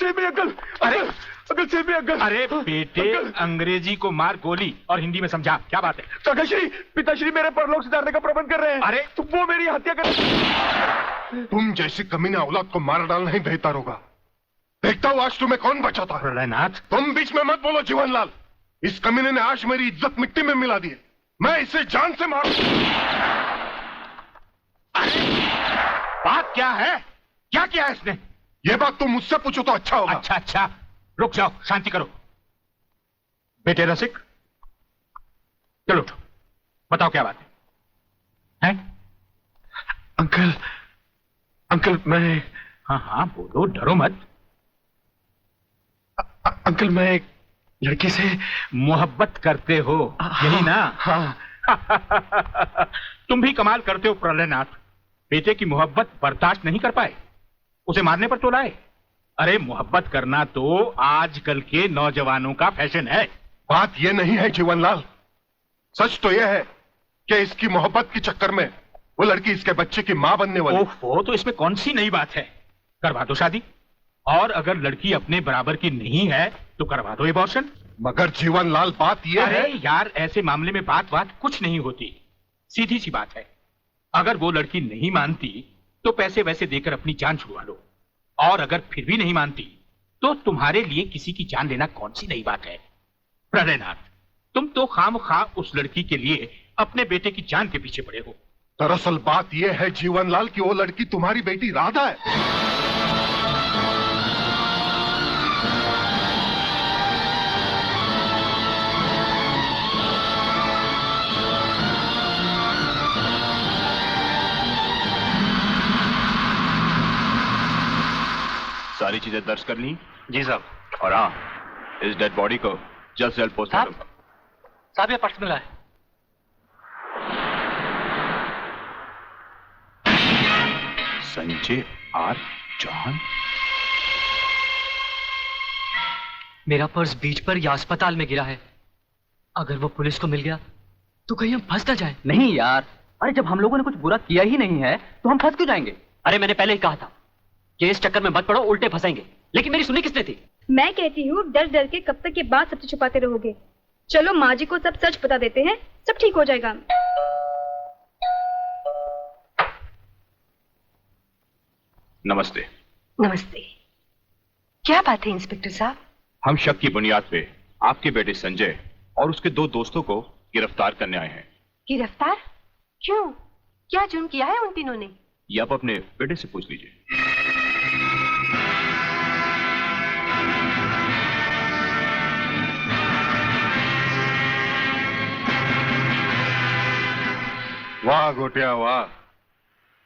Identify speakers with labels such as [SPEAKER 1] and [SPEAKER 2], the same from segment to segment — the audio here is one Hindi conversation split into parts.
[SPEAKER 1] Save me uncle.
[SPEAKER 2] अरे
[SPEAKER 1] अंकल सेव मी अंकल।
[SPEAKER 2] अरे बेटे, अंग्रेजी को मार गोली और हिंदी में समझा, क्या बात है?
[SPEAKER 1] काकाश्री, पिताश्री मेरे परलोक सुधारने का प्रबंध कर रहे हैं।
[SPEAKER 2] अरे
[SPEAKER 1] वो मेरी हत्या कर।
[SPEAKER 3] तुम जैसी कमीने औलाद को मार डालना ही बेहतर होगा। देखता हूँ आज तुम्हें कौन बचाता है।
[SPEAKER 2] प्रलयनाथ,
[SPEAKER 3] तुम बीच में मत बोलो जीवनलाल। इस कमीने ने आज मेरी इज्जत मिट्टी में मिला दी है। मैं इसे जान से मारू।
[SPEAKER 2] बात क्या है? क्या किया है इसने?
[SPEAKER 3] ये बात तुम मुझसे पूछो तो अच्छा होगा।
[SPEAKER 2] अच्छा अच्छा, रुक जाओ, शांति करो। बेटे रसिक, चलो उठो, बताओ क्या बात है? हैं?
[SPEAKER 1] अंकल, अंकल मैं।
[SPEAKER 2] हाँ हाँ बोलो, डरो मत।
[SPEAKER 1] अंकल मैं एक लड़की से
[SPEAKER 2] मोहब्बत करते हो, यही ना?
[SPEAKER 1] हाँ।
[SPEAKER 2] तुम भी कमाल करते हो प्रलयनाथ। बेटे की मोहब्बत बर्दाश्त नहीं कर पाए, उसे मारने पर तो लाए। अरे मोहब्बत करना तो आजकल के नौजवानों का फैशन है।
[SPEAKER 3] बात यह नहीं है जीवनलाल, सच तो यह है कि इसकी मोहब्बत के चक्कर में वो लड़की इसके बच्चे की मां बनने वाली।
[SPEAKER 2] ओहो, तो इसमें कौन सी नई बात है? करवा दो शादी। और अगर लड़की अपने बराबर की नहीं है तो करवा दो एबॉर्शन।
[SPEAKER 3] मगर जीवनलाल बात यह है।
[SPEAKER 2] अरे यार, ऐसे मामले में बात कुछ नहीं होती, सीधी सी बात है। अगर वो लड़की नहीं मानती तो पैसे वैसे देकर अपनी जान छुड़वा लो, और अगर फिर भी नहीं मानती तो तुम्हारे लिए किसी की जान लेना कौन सी नई बात है? प्रलयनाथ, तुम तो खामखा उस लड़की के लिए अपने बेटे की जान के पीछे पड़े हो।
[SPEAKER 3] दरअसल बात यह है जीवनलाल कि वो लड़की तुम्हारी बेटी राधा है।
[SPEAKER 4] सारी चीजें दर्ज कर ली?
[SPEAKER 5] जी साहब।
[SPEAKER 4] और हाँ, इस डेड बॉडी को जल्द से जल्द पोस्टमार्टम।
[SPEAKER 5] साहब ये पर्स मिला है।
[SPEAKER 4] संजय आर चौहान।
[SPEAKER 5] मेरा पर्स बीच पर या अस्पताल में गिरा है। अगर वो पुलिस को मिल गया तो कहीं हम फंस ना जाए।
[SPEAKER 6] नहीं यार, अरे जब हम लोगों ने कुछ बुरा किया ही नहीं है तो हम फंस क्यों जाएंगे?
[SPEAKER 5] अरे मैंने पहले ही कहा था कि इस चक्कर में मत पड़ो, उल्टे फंसेंगे। लेकिन मेरी सुनी किसने थी?
[SPEAKER 7] मैं कहती हूँ डर डर के कब तक ये बात सबसे छुपाते रहोगे। चलो माँ जी को सब सच बता देते हैं, सब ठीक हो जाएगा।
[SPEAKER 4] नमस्ते।
[SPEAKER 8] नमस्ते। क्या बात है इंस्पेक्टर साहब?
[SPEAKER 4] हम शक की बुनियाद पे आपके बेटे संजय और उसके 2 दोस्तों को गिरफ्तार करने आए हैं।
[SPEAKER 8] गिरफ्तार? क्यों? क्या जुर्म किया है उन तीनों ने?
[SPEAKER 4] ये आप अपने बेटे से पूछ लीजिए।
[SPEAKER 3] वाह गोटिया वाह,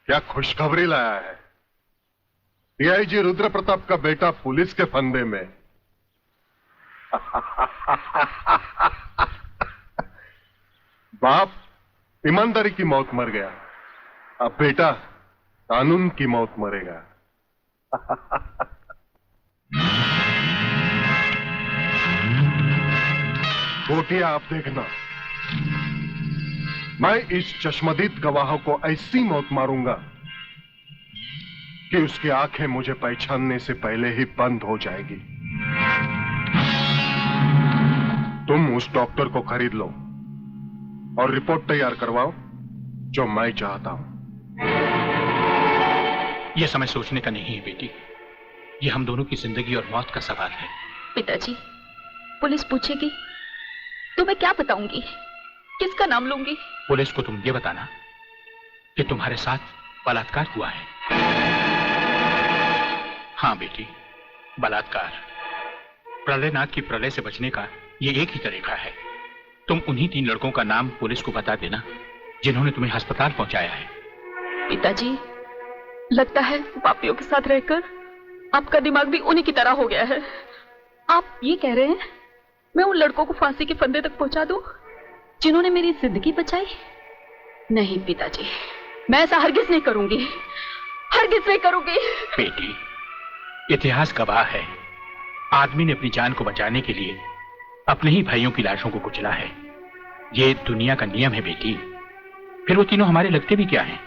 [SPEAKER 3] क्या खुशखबरी लाया है। डीआईजी रुद्र प्रताप का बेटा पुलिस के फंदे में। बाप ईमानदारी की मौत मर गया, अब बेटा कानून की मौत मरेगा। गोटिया आप देखना, मैं इस चश्मदीद गवाह को ऐसी मौत मारूंगा कि उसकी आंखें मुझे पहचानने से पहले ही बंद हो जाएगी। तुम उस डॉक्टर को खरीद लो और रिपोर्ट तैयार करवाओ जो मैं चाहता हूं।
[SPEAKER 2] यह समय सोचने का नहीं है बेटी, यह हम दोनों की जिंदगी और मौत का सवाल है।
[SPEAKER 9] पिताजी, पुलिस पूछेगी तो मैं क्या बताऊंगी? किसका नाम लूंगी?
[SPEAKER 2] पुलिस को तुम ये बताना कि तुम्हारे साथ बलात्कार हुआ है। हाँ बेटी, बलात्कार। प्रलयनाथ की प्रलय से बचने का ये एक ही तरीका है। तुम उन्हीं 3 लड़कों का नाम पुलिस को बता देना जिन्होंने तुम्हें अस्पताल पहुंचाया है।
[SPEAKER 9] पिताजी, लगता है पापियों के साथ रहकर आपका दिमाग भी उन्हीं की तरह हो गया है। आप ये कह रहे हैं मैं उन लड़कों को फांसी के फंदे तक पहुंचा दूं जिन्होंने मेरी जिंदगी बचाई? नहीं पिताजी, मैं ऐसा हरगिज नहीं करूंगी, हरगिज नहीं करूंगी।
[SPEAKER 2] बेटी, इतिहास गवाह है, आदमी ने अपनी जान को बचाने के लिए अपने ही भाइयों की लाशों को कुचला है। ये दुनिया का नियम है बेटी। फिर वो तीनों हमारे लगते भी क्या हैं?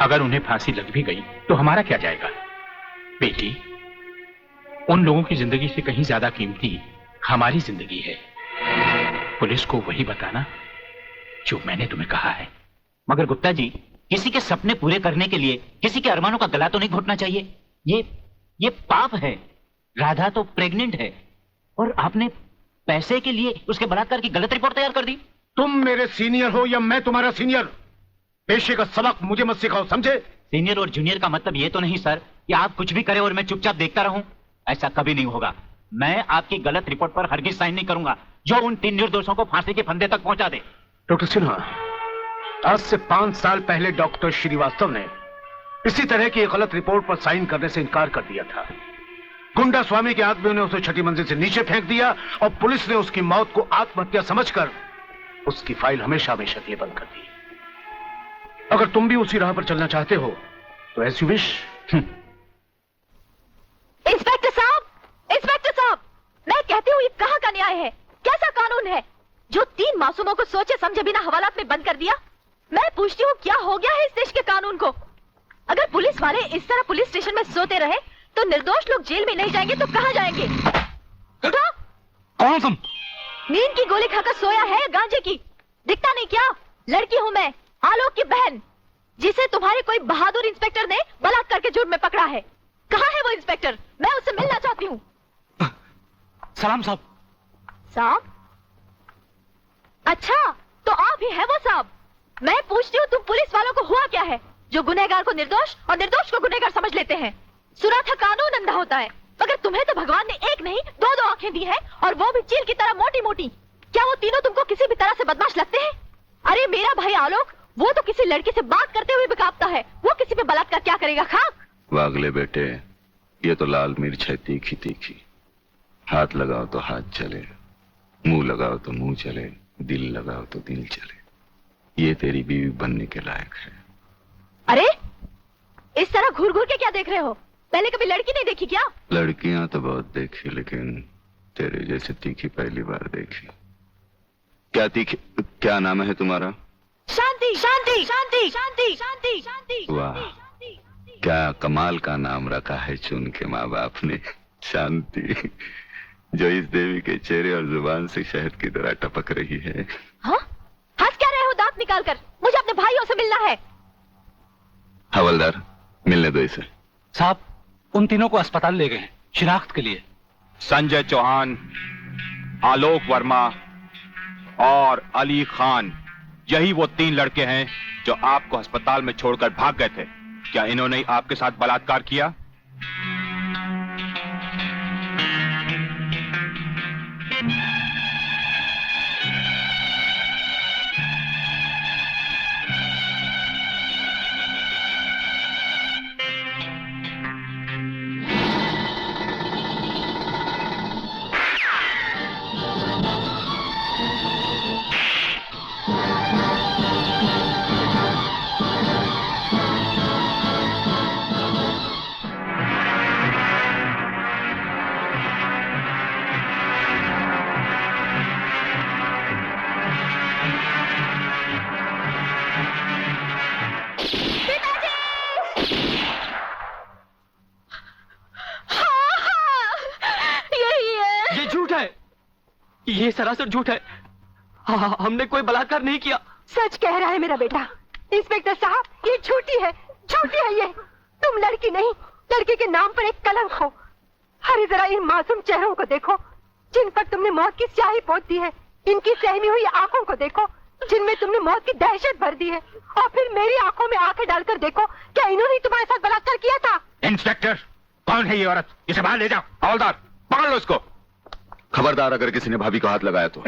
[SPEAKER 2] अगर उन्हें फांसी लग भी गई तो हमारा क्या जाएगा? बेटी, उन लोगों की जिंदगी से कहीं ज्यादा कीमती हमारी जिंदगी है। पुलिस को वही बताना जो मैंने तुम्हें कहा है।
[SPEAKER 6] मगर गुप्ता जी, किसी के सपने पूरे करने के लिए किसी के अरमानों का गला तो नहीं घोटना चाहिए। ये पाप है। राधा तो प्रेग्नेंट है और आपने पैसे के लिए उसके बलात्कार की गलत रिपोर्ट तैयार कर दी।
[SPEAKER 10] तुम मेरे सीनियर हो या मैं तुम्हारा सीनियर, पेशे का सबक मुझे मत सिखाओ, समझे?
[SPEAKER 6] सीनियर और जूनियर का मतलब ये तो नहीं सर कि आप कुछ भी करें और मैं चुपचाप देखता रहूं। ऐसा कभी नहीं होगा। मैं आपकी गलत रिपोर्ट पर हरगिज साइन नहीं करूंगा जो उन 3 निर्दोषों को फांसी के फंदे तक पहुंचा दे।
[SPEAKER 10] डॉक्टर सिन्हा, आज से 5 साल पहले डॉक्टर श्रीवास्तव ने इसी तरह की एक गलत रिपोर्ट पर साइन करने से इनकार कर दिया था। गुंडा स्वामी के आदमियों ने उसे छठी मंजिल से नीचे फेंक दिया और पुलिस ने उसकी मौत को आत्महत्या समझकर उसकी फाइल हमेशा हमेशा के लिए बंद कर दी। अगर तुम भी उसी राह पर चलना चाहते हो तो एज यू विश।
[SPEAKER 8] इंस्पेक्टर साहब, मैं कहती हूँ ये कहाँ का न्याय है? कैसा कानून है जो 3 मासूमों को सोचे समझे बिना हवालात में बंद कर दिया? मैं पूछती हूँ क्या हो गया है इस देश के कानून को? अगर पुलिस वाले इस तरह पुलिस स्टेशन में सोते रहे तो निर्दोष लोग जेल में नहीं जाएंगे तो कहाँ जाएंगे?
[SPEAKER 2] कौन तुम?
[SPEAKER 8] नींद की गोली खाकर सोया है या गांजे की? दिखता नहीं क्या? लड़की हूँ मैं, आलोक की बहन, जिसे तुम्हारे कोई बहादुर इंस्पेक्टर ने बलात्कार के जुर्म में पकड़ा है। कहाँ है वो इंस्पेक्टर? मैं उससे मिलना चाहती हूँ।
[SPEAKER 2] सलाम साहब।
[SPEAKER 8] साहब? अच्छा, तो आप ही है वो साहब। मैं पूछती हूँ तुम पुलिस वालों को हुआ क्या है जो गुनहगार को निर्दोष और निर्दोष को गुनहगार समझ लेते हैं? सुना था कानून अंधा होता है, मगर तुम्हें तो भगवान ने एक नहीं 2 आंखें दी हैं और वो भी चील की तरह मोटी मोटी। क्या वो तीनों तुमको किसी भी तरह से बदमाश लगते हैं? अरे मेरा भाई आलोक, वो तो किसी लड़की से बात करते हुए भी कांपता है। वो किसी पे बलात्कार क्या करेगा? खाक।
[SPEAKER 11] वागले बेटे, ये तो लाल मिर्च है तीखी तीखी। हाथ लगाओ तो हाथ चले, मुंह लगाओ तो मुंह चले, दिल लगाओ तो दिल चले। ये तेरी बीवी बनने के लायक है।
[SPEAKER 8] अरे इस तरह घूर घूर के क्या देख रहे हो? पहले कभी लड़की नहीं देखी क्या?
[SPEAKER 11] लड़कियां तो बहुत देखी, लेकिन तेरे जैसे तीखी पहली बार देखी। क्या तीखी? क्या नाम है तुम्हारा?
[SPEAKER 8] शांति शांति शांति शांति शांति शांति।
[SPEAKER 11] वाह, क्या कमाल का नाम रखा है चुन के माँ बाप ने। शांति, जो इस देवी के चेहरे और जुबान से शहद की तरह टपक रही है।
[SPEAKER 8] हाँ? हंस क्या रहे हो दांत निकाल कर? मुझे अपने भाइयों से मिलना है।
[SPEAKER 11] हवलदार, मिलने दो इसे।
[SPEAKER 2] साहब, उन तीनों को अस्पताल ले गए हैं शिनाख्त के लिए।
[SPEAKER 4] संजय चौहान, आलोक वर्मा और अली खान, यही वो 3 लड़के हैं जो आपको अस्पताल में छोड़कर भाग गए थे। क्या इन्होंने आपके साथ बलात्कार किया?
[SPEAKER 5] ये सरासर झूठ है। हमने कोई बलात्कार नहीं किया।
[SPEAKER 8] सच कह रहा है मेरा बेटा। इंस्पेक्टर साहब, ये झूठी है ये। तुम लड़की नहीं, लड़के के नाम पर एक कलंक हो। अरे जरा इन मासूम चेहरों को देखो जिन पर तुमने मौत की स्याही पोत दी है। इनकी सहमी हुई आंखों को देखो जिनमें तुमने मौत की दहशत भर दी है। और फिर मेरी आंखों में आंखें डालकर देखो, क्या इन्होंने तुम्हारे साथ बलात्कार किया था?
[SPEAKER 10] इंस्पेक्टर, कौन है ये औरत? इसे बाहर ले जाओ।
[SPEAKER 4] हवलदार, पकड़ लो इसको।
[SPEAKER 11] खबरदार, अगर किसी ने भाभी को हाथ लगाया तो।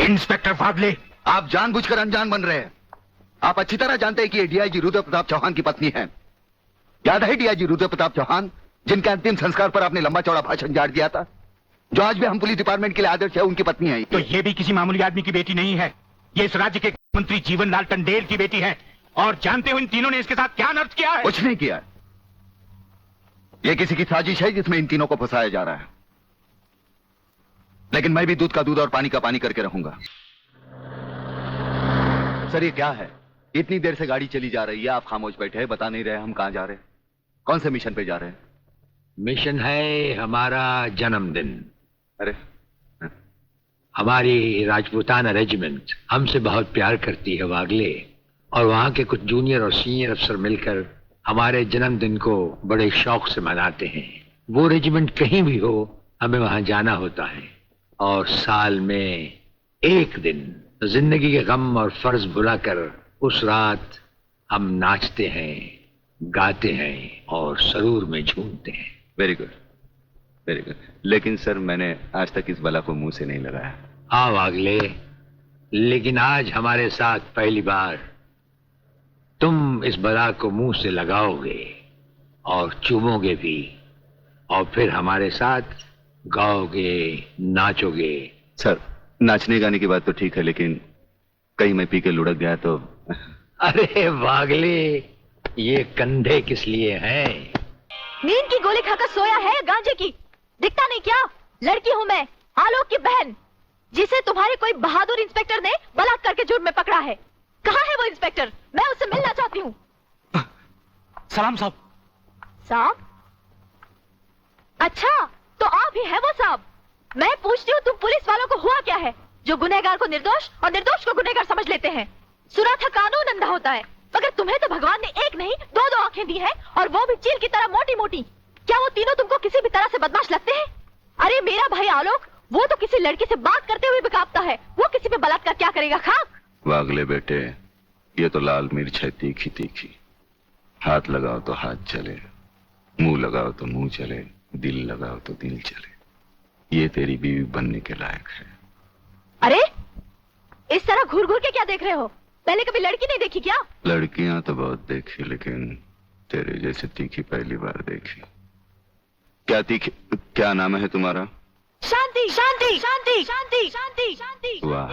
[SPEAKER 10] इंस्पेक्टर फादले,
[SPEAKER 11] आप जानबूझकर अनजान बन रहे हैं। आप अच्छी तरह जानते हैं कि ये डीआईजी रुद्र प्रताप चौहान की पत्नी है। याद है डीआईजी रुद्र प्रताप चौहान, जिनके अंतिम संस्कार पर आपने लंबा चौड़ा भाषण झाड़ दिया था, जो आज भी हम पुलिस डिपार्टमेंट के लिए आदर्श है, उनकी पत्नी है।
[SPEAKER 2] तो ये भी किसी मामूली आदमी की बेटी नहीं है। ये इस राज्य के मंत्री जीवन लाल टंडेल की बेटी है। और जानते हो इन तीनों ने इसके साथ क्या अनर्थ किया है?
[SPEAKER 11] कुछ नहीं किया। ये किसी की साजिश है जिसमें इन तीनों को फंसाया जा रहा है। लेकिन मैं भी दूध का दूध और पानी का पानी करके रहूंगा। सर, ये क्या है? इतनी देर से गाड़ी चली जा रही है, आप खामोश बैठे हैं, बता नहीं रहे हम कहां जा रहे हैं, कौन से मिशन पे जा रहे हैं?
[SPEAKER 12] मिशन है हमारा जन्मदिन।
[SPEAKER 11] अरे,
[SPEAKER 12] हमारी राजपूताना रेजिमेंट हमसे बहुत प्यार करती है वागले, और वहां के कुछ जूनियर और सीनियर अफसर मिलकर हमारे जन्मदिन को बड़े शौक से मनाते हैं। वो रेजिमेंट कहीं भी हो, हमें वहां जाना होता है, और साल में एक दिन जिंदगी के गम और फर्ज भुलाकर उस रात हम नाचते हैं, गाते हैं और सरूर में झूमते हैं।
[SPEAKER 11] Very good, very good. लेकिन सर, मैंने आज तक इस बला को मुंह से नहीं लगाया।
[SPEAKER 12] हाँ वागले, लेकिन आज हमारे साथ पहली बार तुम इस बला को मुंह से लगाओगे और चूमोगे भी, और फिर हमारे साथ गाओगे, नाचोगे।
[SPEAKER 11] सर, नाचने गाने की बात तो ठीक है, लेकिन कहीं मैं पी के लुढ़क गया तो?
[SPEAKER 12] अरे वागले, ये कंधे किस लिए हैं?
[SPEAKER 8] नींद की गोली खाकर सोया है या गांजे की? दिखता नहीं क्या? लड़की हूँ मैं, आलोक की बहन, जिसे तुम्हारे कोई बहादुर इंस्पेक्टर ने बलात्कार के जुर्म में पकड़ा है। कहाँ है वो इंस्पेक्टर? मैं उससे मिलना चाहती हूँ।
[SPEAKER 5] सलाम साहब।
[SPEAKER 8] साहब? अच्छा, तो आप ही है वो साहब। मैं पूछती हूँ, तुम पुलिस वालों को हुआ क्या है जो गुनहगार को निर्दोष और निर्दोष को गुनहगार समझ लेते हैं? सुना था कानून अंधा होता है, मगर तुम्हें तो भगवान ने एक नहीं दो आंखें दी है, और वो भी चील की तरह मोटी मोटी। क्या वो तीनों तुमको किसी भी तरह से बदमाश लगते हैं? अरे मेरा भाई आलोक, वो तो किसी लड़की से बात करते हुए भी कांपता है, वो किसी पे बलात्कार क्या करेगा? खाक।
[SPEAKER 11] वागले बेटे, ये तो लाल मिर्च है, तीखी तीखी। हाथ लगाओ तो हाथ चले, मुंह लगाओ तो मुंह चले, दिल लगाओ तो दिल चले। ये तेरी बीवी बनने के लायक है।
[SPEAKER 8] अरे इस तरह घूर घूर के क्या देख रहे हो? पहले कभी लड़की नहीं देखी क्या?
[SPEAKER 11] लड़कियां तो बहुत देखी, लेकिन तेरे जैसे तीखी पहली बार देखी। क्या तीखी? क्या नाम है तुम्हारा?
[SPEAKER 8] शांति शांति शांति शांति शांति शांति।
[SPEAKER 11] वाह,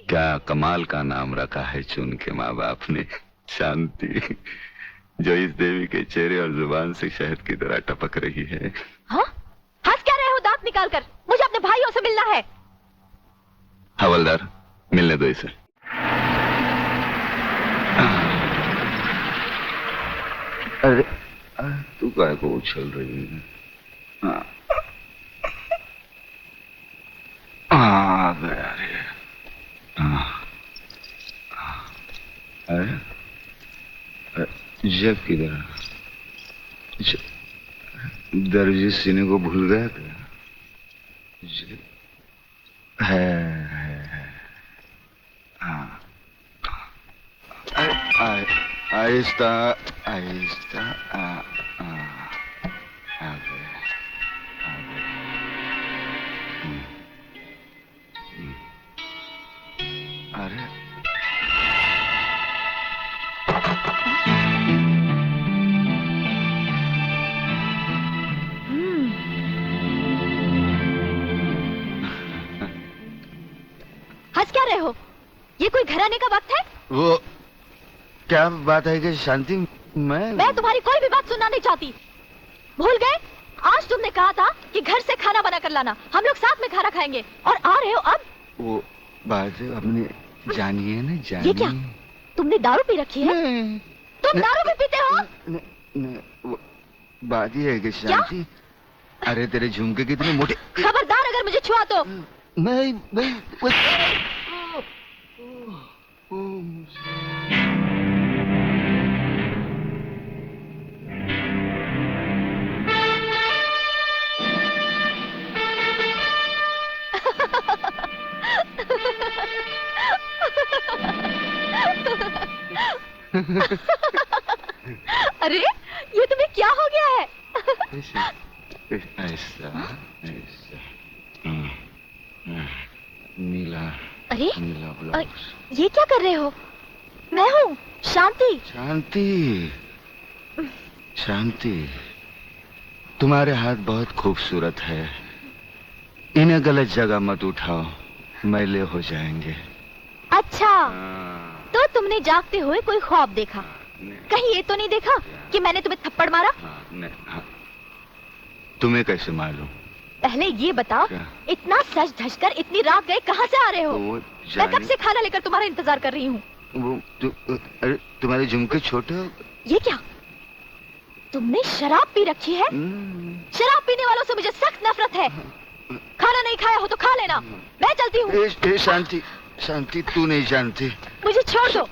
[SPEAKER 11] क्या कमाल का नाम रखा है चुन के माँ बाप ने, शांति, जो इस देवी के चेहरे और जुबान से शहद की तरह टपक रही है।
[SPEAKER 8] हाँ? हंस क्या रहे हो दांत निकाल कर? मुझे अपने भाइयों से मिलना है।
[SPEAKER 11] हवलदार, मिलने दो इसे। अरे तू काय को उछल रही है? आ गया रे। अरे जब किधर? दर्जी सीने को भूल गया क्या? है। हाँ, आहिस्ता आहिस्ता आ गया। अरे
[SPEAKER 8] हंस क्या रहे हो? ये कोई घर आने का वक्त है?
[SPEAKER 11] वो क्या बात है कि शांति, मैं
[SPEAKER 8] तुम्हारी कोई भी बात सुनना नहीं चाहती। भूल गए? आज तुमने कहा था कि घर से खाना बना कर लाना, हम लोग साथ में खाना खाएंगे, और आ रहे हो अब?
[SPEAKER 11] वो बात हमने जानी है ना, जानी।
[SPEAKER 8] ये क्या? तुमने दारू पी रखी है? तुम दारू भी पीते हो?
[SPEAKER 11] वो बात ये है कि शांति, अरे तेरे झुमके कितने मोटे।
[SPEAKER 8] खबरदार अगर मुझे छुआ तो।
[SPEAKER 11] मैं
[SPEAKER 8] अरे ये तुम्हें क्या हो गया है?
[SPEAKER 11] ऐसा ऐसा नीला।
[SPEAKER 8] अरे
[SPEAKER 11] नीला ब्लाउज।
[SPEAKER 8] ये क्या कर रहे हो? मैं हूँ शांति।
[SPEAKER 11] शांति, शांति, तुम्हारे हाथ बहुत खूबसूरत है, इन्हें गलत जगह मत उठाओ, मैले हो जाएंगे।
[SPEAKER 8] अच्छा, तो तुमने जागते हुए कोई ख्वाब देखा? कहीं ये तो नहीं देखा कि मैंने तुम्हें थप्पड़ मारा?
[SPEAKER 11] तुम्हें कैसे मालूम?
[SPEAKER 8] पहले ये बताओ,
[SPEAKER 11] क्या?
[SPEAKER 8] इतना सज धज कर इतनी रात गए कहाँ से आ रहे हो?
[SPEAKER 11] वो
[SPEAKER 8] मैं कब से खाना लेकर तुम्हारा इंतजार कर रही हूँ।
[SPEAKER 11] अरे तुम्हारे झुमके छोटे हो।
[SPEAKER 8] ये क्या? तुमने शराब पी रखी है? शराब पीने वालों से मुझे सख्त नफरत है। खाना नहीं खाया हो तो खा लेना, मैं चलती हूँ।
[SPEAKER 11] शांति, शांति, तू नहीं जानती।
[SPEAKER 8] मुझे छोड़ दो।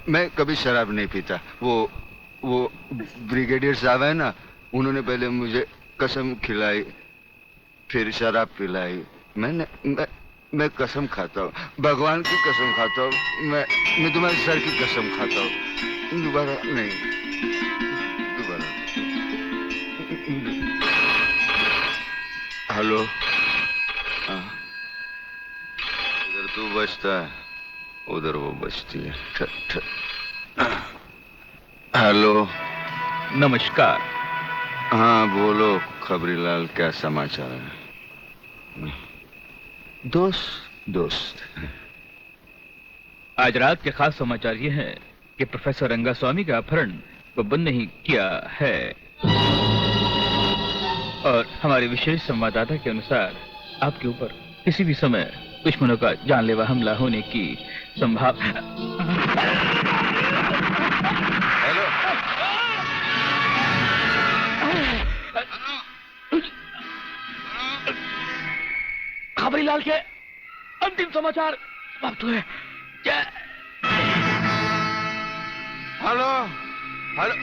[SPEAKER 11] मैं कभी शराब नहीं पीता। वो ब्रिगेडियर साहब है ना, उन्होंने पहले मुझे कसम खिलाई, फिर शराब पिलाई। मैं कसम खाता हूँ, भगवान की कसम खाता हूँ। मैं तुम्हारे सर की कसम खाता हूँ। दोबारा नहीं, दोबारा। हेलो, इधर तू बचता है, उधर वो बचती है। हेलो,
[SPEAKER 13] नमस्कार।
[SPEAKER 11] हाँ बोलो खबरीलाल, क्या समाचार है? दोस्त
[SPEAKER 13] आज रात के खास समाचार ये हैं कि प्रोफेसर रंगास्वामी का अपहरण को बंद नहीं किया है, और हमारे विशेष संवाददाता के अनुसार आपके ऊपर किसी भी समय दुश्मनों का जानलेवा हमला होने की संभावना।
[SPEAKER 1] खबरीलाल के अंतिम समाचार समाप्त हुए।
[SPEAKER 11] हेलो, हेलो,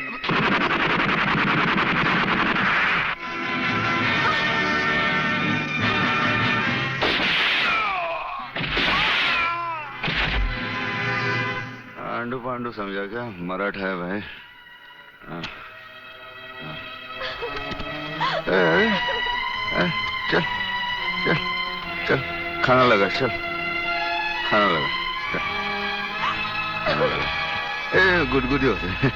[SPEAKER 11] आंडू पांडू समझा क्या? मराठा है भाई। चल चल चल, खाना लगा, चल खाना लगा, खाना लगा। गुदगुदी होते हैं।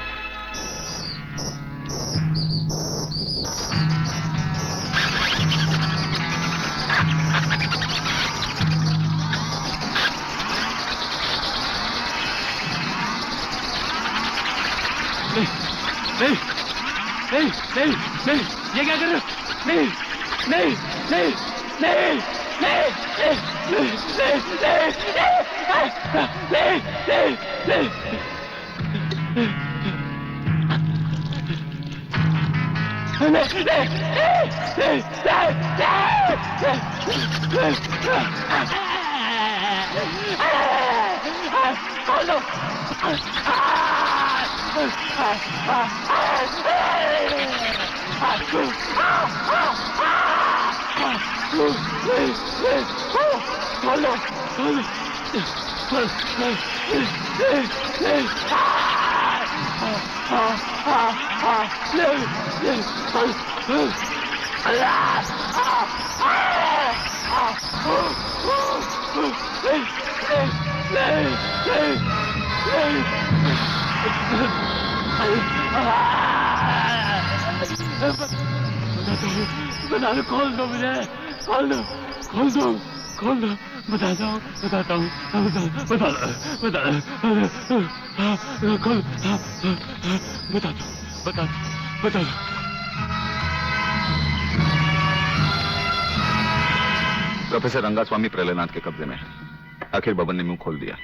[SPEAKER 1] नहीं, ये क्या कर रहे हो? नहीं, नहीं, नहीं, नहीं, नहीं, नहीं, नहीं, बता दो, खोल दो मुझे, खोल दो, खोल दो, खोल दो, बताता हूँ, बताता हूँ, बता दो, बता दो, खोल, बता दो, बता दो, बता दो।
[SPEAKER 3] प्रोफेसर रंगास्वामी प्रलयनाथ के कब्जे में है। आखिर बबन ने मुंह खोल दिया।